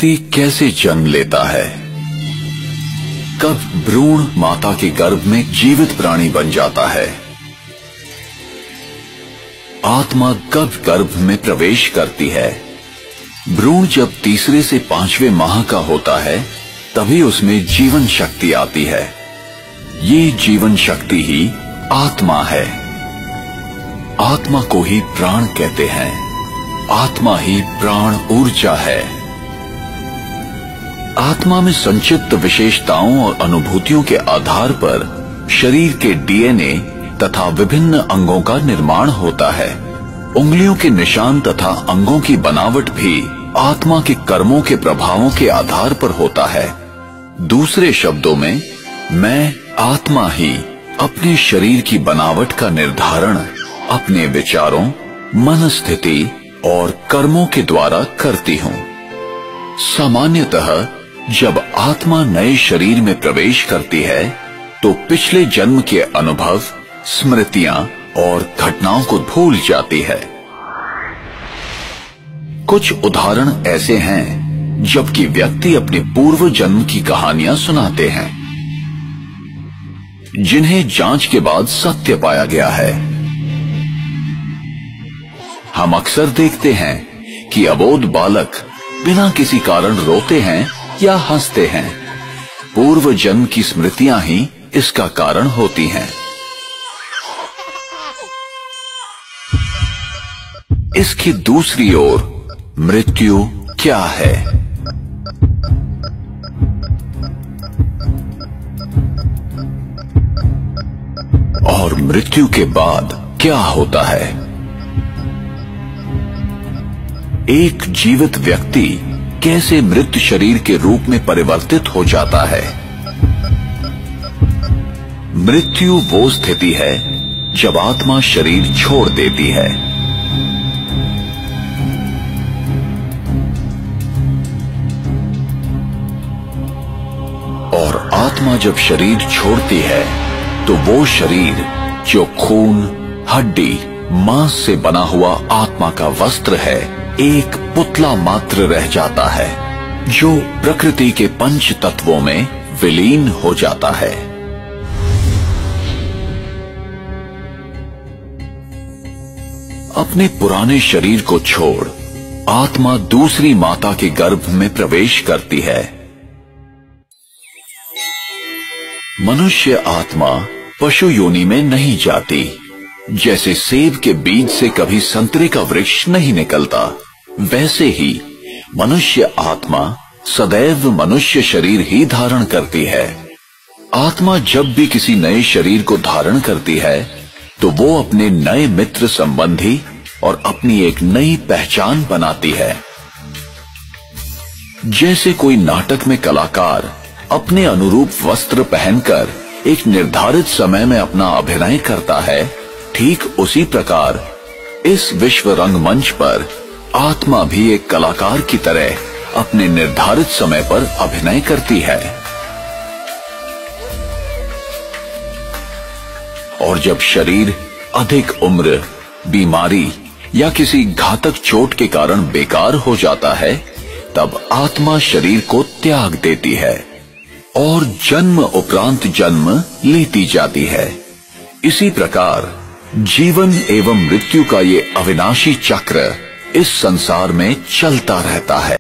व्यक्ति कैसे जन्म लेता है? कब भ्रूण माता के गर्भ में जीवित प्राणी बन जाता है? आत्मा कब गर्भ में प्रवेश करती है? भ्रूण जब तीसरे से 5वें माह का होता है तभी उसमें जीवन शक्ति आती है। ये जीवन शक्ति ही आत्मा है। आत्मा को ही प्राण कहते हैं। आत्मा ही प्राण ऊर्जा है। आत्मा में संचित विशेषताओं और अनुभूतियों के आधार पर शरीर के डीएनए तथा विभिन्न अंगों का निर्माण होता है। उंगलियों के निशान तथा अंगों की बनावट भी आत्मा के कर्मों के प्रभावों के आधार पर होता है। दूसरे शब्दों में, मैं आत्मा ही अपने शरीर की बनावट का निर्धारण अपने विचारों, मन स्थिति और कर्मों के द्वारा करती हूँ। सामान्यतः जब आत्मा नए शरीर में प्रवेश करती है तो पिछले जन्म के अनुभव, स्मृतियां और घटनाओं को भूल जाती है। कुछ उदाहरण ऐसे हैं जबकि व्यक्ति अपने पूर्व जन्म की कहानियां सुनाते हैं जिन्हें जांच के बाद सत्य पाया गया है। हम अक्सर देखते हैं कि अबोध बालक बिना किसी कारण रोते हैं या हंसते हैं। पूर्व जन्म की स्मृतियां ही इसका कारण होती हैं। इसकी दूसरी ओर मृत्यु क्या है? और मृत्यु के बाद क्या होता है? एक जीवित व्यक्ति कैसे मृत शरीर के रूप में परिवर्तित हो जाता है? मृत्यु वो स्थिति है जब आत्मा शरीर छोड़ देती है। और आत्मा जब शरीर छोड़ती है तो वो शरीर जो खून, हड्डी, मांस से बना हुआ आत्मा का वस्त्र है, एक पुतला मात्र रह जाता है जो प्रकृति के पंच तत्वों में विलीन हो जाता है। अपने पुराने शरीर को छोड़ आत्मा दूसरी माता के गर्भ में प्रवेश करती है। मनुष्य आत्मा पशु योनि में नहीं जाती। जैसे सेब के बीज से कभी संतरे का वृक्ष नहीं निकलता, वैसे ही मनुष्य आत्मा सदैव मनुष्य शरीर ही धारण करती है। आत्मा जब भी किसी नए शरीर को धारण करती है तो वो अपने नए मित्र संबंधी और अपनी एक नई पहचान बनाती है। जैसे कोई नाटक में कलाकार अपने अनुरूप वस्त्र पहनकर एक निर्धारित समय में अपना अभिनय करता है, ठीक उसी प्रकार इस विश्व रंगमंच पर आत्मा भी एक कलाकार की तरह अपने निर्धारित समय पर अभिनय करती है। और जब शरीर अधिक उम्र, बीमारी या किसी घातक चोट के कारण बेकार हो जाता है, तब आत्मा शरीर को त्याग देती है और जन्म उपरांत जन्म लेती जाती है। इसी प्रकार जीवन एवं मृत्यु का ये अविनाशी चक्र इस संसार में चलता रहता है।